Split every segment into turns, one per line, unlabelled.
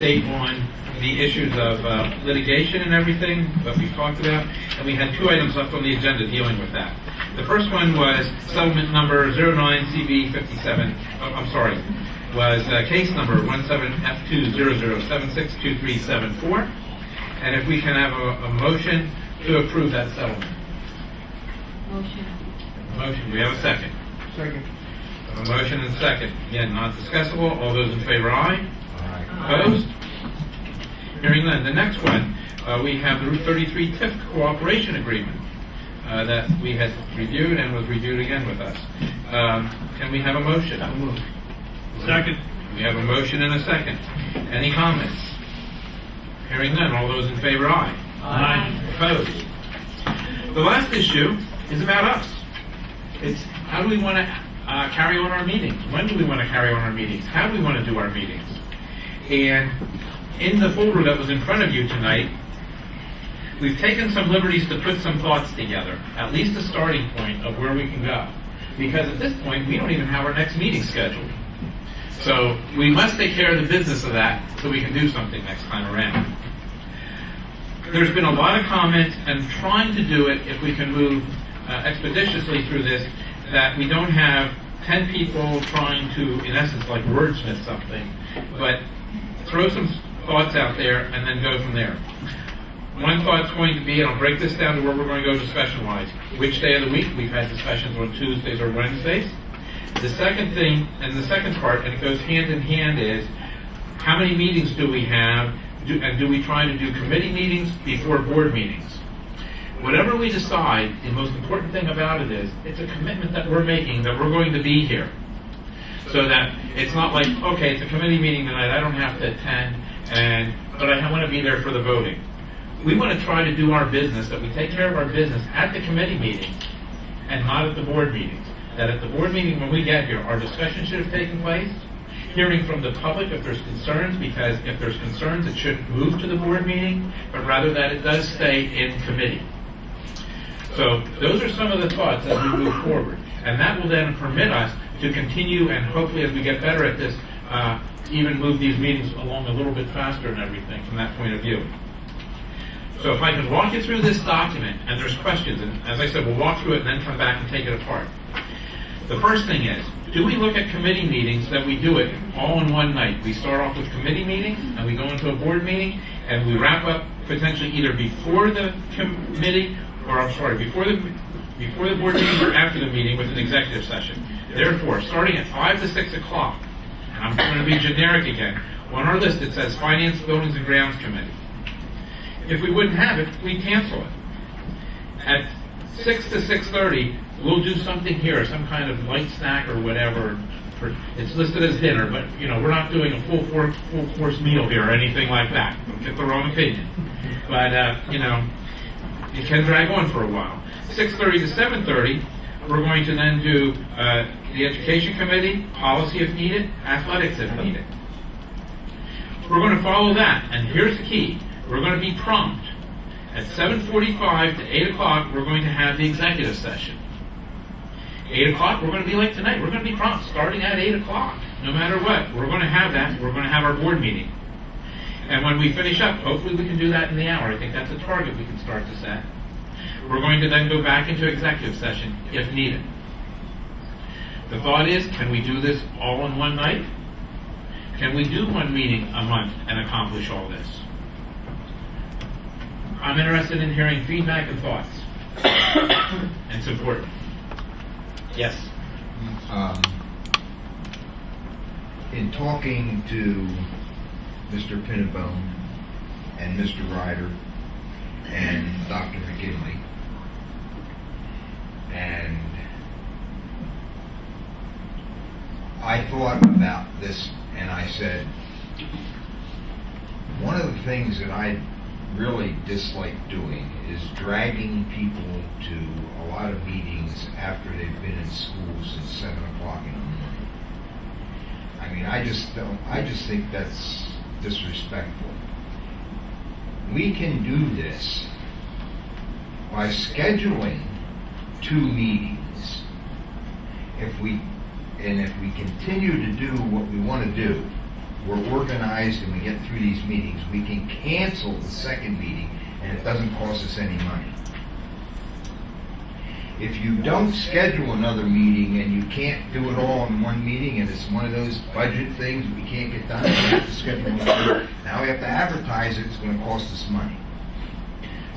Date on the issues of litigation and everything that we talked about, and we had two items left on the agenda dealing with that. The first one was settlement number 09CB57, was case number 17F200762374, and if we can have a motion to approve that settlement. Motion. We have a second.
Second.
A motion and a second. Again, not discussable. All those in favor, aye. Opposed? Hearing none. The next one, we have the Route 33 TIF cooperation agreement that we had reviewed and was reviewed again with us. Can we have a motion?
Second.
We have a motion and a second. Any comments? Hearing none. All those in favor, aye.
Aye.
Opposed? The last issue is about us. It's how do we want to carry on our meetings? When do we want to carry on our meetings? How do we want to do our meetings? And in the folder that was in front of you tonight, we've taken some liberties to put some thoughts together, at least a starting point of where we can go. Because at this point, we don't even have our next meeting scheduled. So we must take care of the business of that so we can do something next time around. There's been a lot of comment, and trying to do it, if we can move expeditiously through this, that we don't have 10 people trying to, in essence, like wordsmith something, but throw some thoughts out there and then go from there. One thought's going to be, and I'll break this down to where we're going to go discussion-wise, which day of the week. We've had discussions on Tuesdays or Wednesdays. The second thing, and the second part, and it goes hand in hand, is how many meetings do we have, and do we try to do committee meetings before board meetings? Whatever we decide, the most important thing about it is, it's a commitment that we're making that we're going to be here. So that it's not like, okay, it's a committee meeting tonight, I don't have to attend, but I want to be there for the voting. We want to try to do our business, that we take care of our business at the committee meeting and not at the board meetings. That at the board meeting when we get here, our discussion should have taken place, hearing from the public if there's concerns, because if there's concerns, it shouldn't move to the board meeting, but rather that it does stay in committee. So those are some of the thoughts as we move forward. And that will then permit us to continue, and hopefully as we get better at this, even move these meetings along a little bit faster and everything from that point of view. So if I can walk you through this document, and there's questions, and as I said, we'll walk through it and then come back and take it apart. The first thing is, do we look at committee meetings that we do it all in one night? We start off with committee meetings, and we go into a board meeting, and we wrap up potentially either before the committee, before the board meeting or after the meeting with an executive session. Therefore, starting at 5 to 6 o'clock, and I'm going to be generic again, on our list it says Finance, Buildings, and Grounds Committee. If we wouldn't have it, we'd cancel it. At 6 to 6:30, we'll do something here, some kind of light snack or whatever. It's listed as dinner, but we're not doing a full course meal here or anything like that. Don't get the wrong opinion. But it can drag on for a while. 6:30 to 7:30, we're going to then do the Education Committee, Policy if needed, Athletics if needed. We're going to follow that, and here's the key. We're going to be prompt. At 7:45 to 8 o'clock, we're going to have the executive session. 8 o'clock, we're going to be like tonight. We're going to be prompt, starting at 8 o'clock. No matter what, we're going to have that. We're going to have our board meeting. And when we finish up, hopefully we can do that in the hour. I think that's a target we can start to set. We're going to then go back into executive session if needed. The thought is, can we do this all in one night? Can we do one meeting a month and accomplish all this? I'm interested in hearing feedback and thoughts and support. Yes?
In talking to Mr. Pinnabone and Mr. Ryder and Dr. McKinley, and I thought about this and I said, one of the things that I really dislike doing is dragging people to a lot of meetings after they've been in school since 7 o'clock in the morning. I mean, I just think that's disrespectful. We can do this by scheduling 2 meetings. If we continue to do what we want to do, we're organized and we get through these meetings, we can cancel the second meeting and it doesn't cost us any money. If you don't schedule another meeting and you can't do it all in one meeting and it's one of those budget things we can't get done, we have to schedule another. Now we have to advertise it, it's going to cost us money.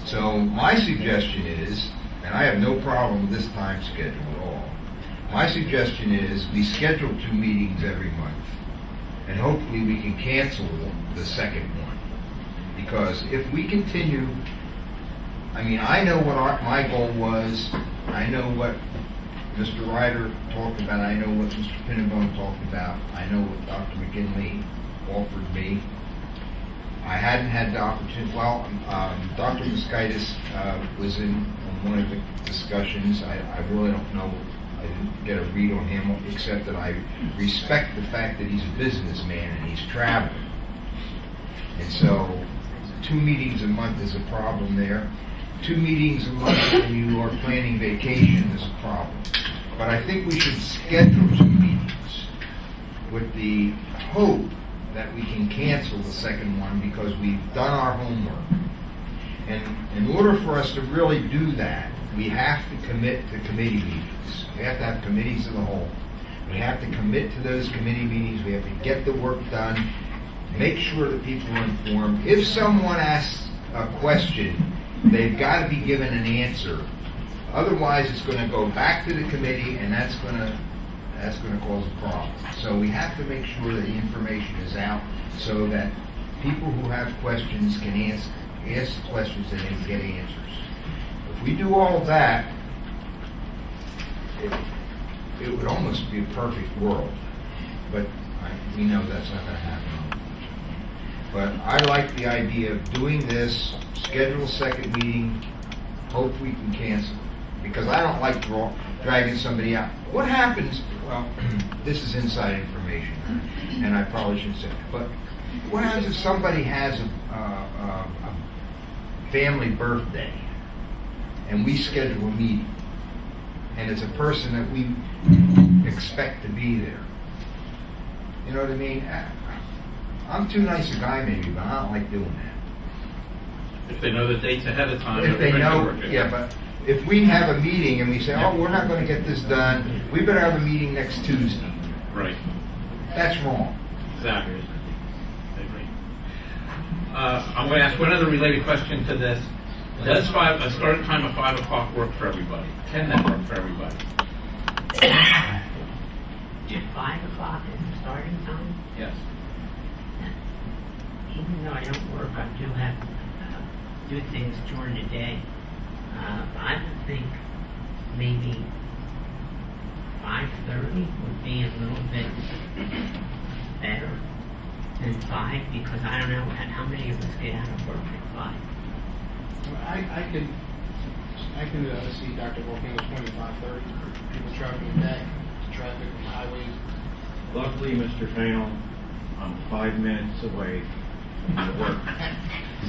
So my suggestion is, and I have no problem with this time schedule at all, my suggestion is we schedule 2 meetings every month. And hopefully we can cancel the second one. Because if we continue, I mean, I know what my goal was, I know what Mr. Ryder talked about, I know what Mr. Pinnabone talked about, I know what Dr. McGinley offered me. I hadn't had the opportunity, well, Dr. Moskaitis was in on one of the discussions. I really don't know, I didn't get a read on him, except that I respect the fact that he's a businessman and he's traveling. And so 2 meetings a month is a problem there. 2 meetings a month when you are planning vacation is a problem. But I think we should schedule 2 meetings with the hope that we can cancel the second one because we've done our homework. And in order for us to really do that, we have to commit to committee meetings. We have to have committees of the whole. We have to commit to those committee meetings. We have to get the work done, make sure that people are informed. If someone asks a question, they've got to be given an answer. Otherwise, it's going to go back to the committee, and that's going to cause a problem. So we have to make sure that the information is out so that people who have questions can ask the questions and then get answers. If we do all of that, it would almost be a perfect world. But we know that's not going to happen. But I like the idea of doing this, schedule a second meeting, hope we can cancel. Because I don't like dragging somebody out. What happens, well, this is inside information, and I probably shouldn't say it, but what happens if somebody has a family birthday, and we schedule a meeting, and it's a person that we expect to be there? You know what I mean? I'm too nice a guy maybe, but I don't like doing that.
If they know the dates ahead of time.
If they know,
work it.
yeah, but if we have a meeting and we say, oh, we're not going to get this done, we better have a meeting next Tuesday.
Right.
That's wrong.
Exactly. I agree. I'm going to ask one other related question to this. Does a start time of 5 o'clock work for everybody? Can that work for everybody?
Did 5 o'clock is the starting time?
Yes.
Even though I don't work, I do have do things during the day. I would think maybe 5:30 would be a little bit better than 5, because I don't know how many of us get out of work at 5.
I can see Dr. Volcano's 25:30. People traveling back, traffic, highways.
Luckily, Mr. Fainall, I'm 5 minutes away from work.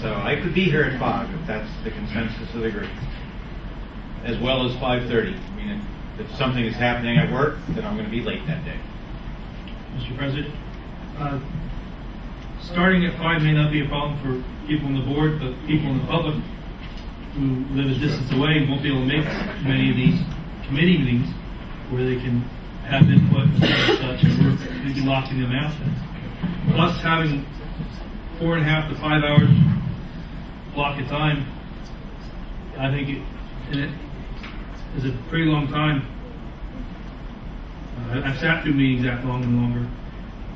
So I could be here at 5 if that's the consensus of the group. As well as 5:30. I mean, if something is happening at work, then I'm going to be late that day.
Mr. President, starting at 5 may not be a problem for people on the board, but people in the public who live a distance away won't be able to make many of these committee meetings where they can have input and such, and we'd be locking them out then. Plus, having 4.5 to 5 hours block of time, I think it is a pretty long time. I've sat through meetings that long and longer,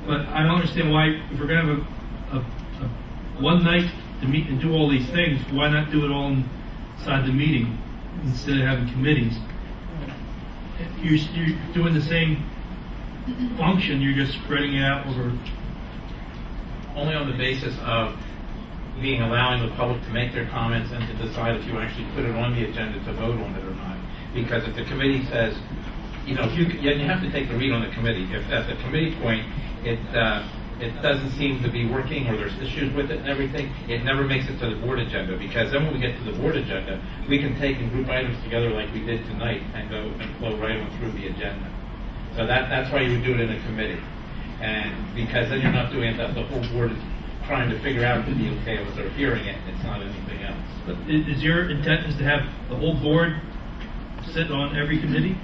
but I don't understand why, if we're going to have a one night to meet and do all these things, why not do it all inside the meeting instead of having committees? You're doing the same function, you're just spreading it out over.
Only on the basis of allowing the public to make their comments and to decide if you actually put it on the agenda to vote on it or not. Because if the committee says, you have to take the read on the committee. If at the committee point it doesn't seem to be working, or there's issues with it and everything, it never makes it to the board agenda. Because then when we get to the board agenda, we can take and group items together like we did tonight and go and flow right on through the agenda. So that's why you would do it in a committee. And because then you're not doing it that the whole board is trying to figure out to be okay with their hearing it, and it's not anything else.
But is your intent is to have the whole board sit on every committee?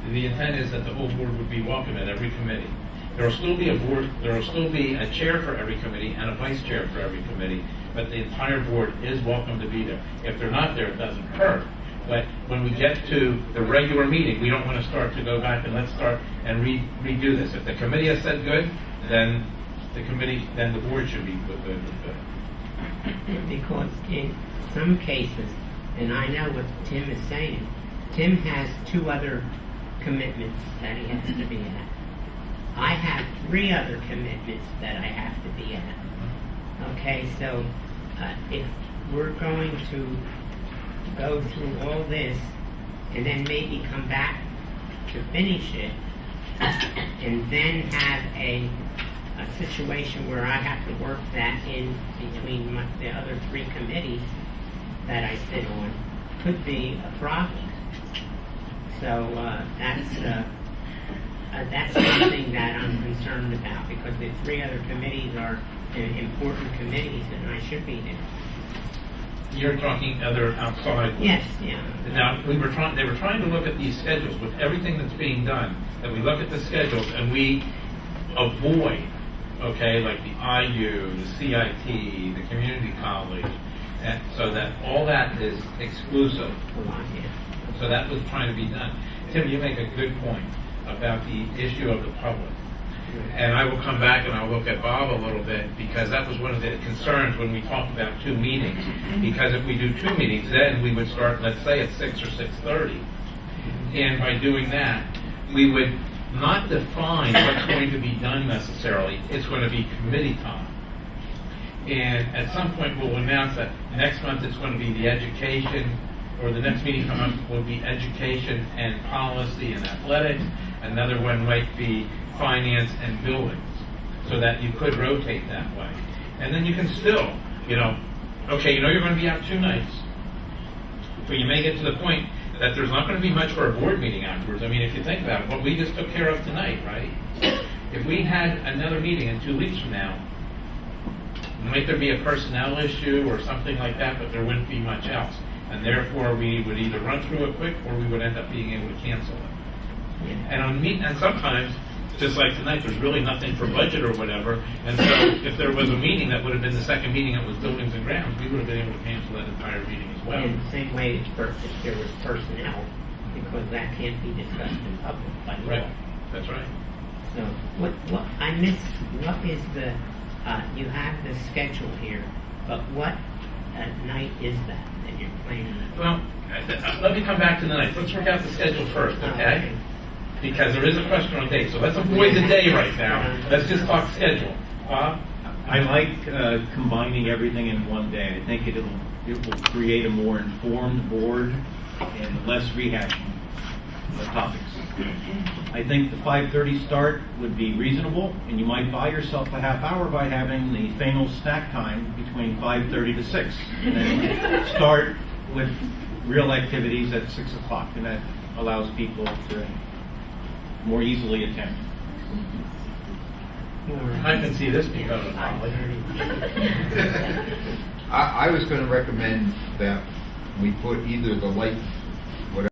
The intent is that the whole board would be welcome at every committee. There will still be a board, there will still be a chair for every committee and a vice chair for every committee, but the entire board is welcome to be there. If they're not there, it doesn't hurt. But when we get to the regular meeting, we don't want to start to go back and let's start and redo this. If the committee has said good, then then the board should be good with good.
Because in some cases, and I know what Tim is saying, Tim has 2 other commitments that he has to be at. I have 3 other commitments that I have to be at. Okay, so if we're going to go through all this and then maybe come back to finish it and then have a situation where I have to work that in between the other 3 committees that I sit on could be a problem. So that's something that I'm concerned about because the 3 other committees are important committees and I should be there.
You're talking other outside ones.
Yes, yeah.
Now, they were trying to look at these schedules with everything that's being done, that we look at the schedules and we avoid, okay, like the IU, the CIT, the community college, and so that all that is exclusive. So that was trying to be done. Tim, you make a good point about the issue of the public. And I will come back and I'll look at Bob a little bit because that was one of the concerns when we talked about 2 meetings. Because if we do 2 meetings, then we would start, let's say, at 6 or 6:30. And by doing that, we would not define what's going to be done necessarily. It's going to be committee time. And at some point, we'll announce that next month it's going to be the education, or the next meeting coming up will be education and policy and athletics. Another one might be finance and buildings, so that you could rotate that way. And then you can still, okay, you're going to be out 2 nights, but you may get to the point that there's not going to be much for a board meeting afterwards. I mean, if you think about it, what we just took care of tonight, right? If we had another meeting in 2 weeks from now, might there be a personnel issue or something like that, but there wouldn't be much else. And therefore, we would either run through it quick or we would end up being able to cancel it. And sometimes, just like tonight, there's really nothing for budget or whatever, and so if there was a meeting that would have been the second meeting that was buildings and grounds, we would have been able to cancel that entire meeting as well.
In the same way, if there was personnel, because that can't be discussed in public by law.
Right, that's right.
So, what I miss, what is the, you have the schedule here, but what night is that you're planning?
Well, let me come back to the night. Let's work out the schedule first, okay? Because there is a question on date, so let's avoid the day right now. Let's just talk schedule. Bob?
I like combining everything in one day. I think it will create a more informed board and less rehashing of topics. I think the 5:30 start would be reasonable, and you might buy yourself a half hour by having the famous snack time between 5:30 to 6, and then start with real activities at 6 o'clock, and that allows people to more easily attend.
I can see this becoming a problem.
I was going to recommend that we put either the light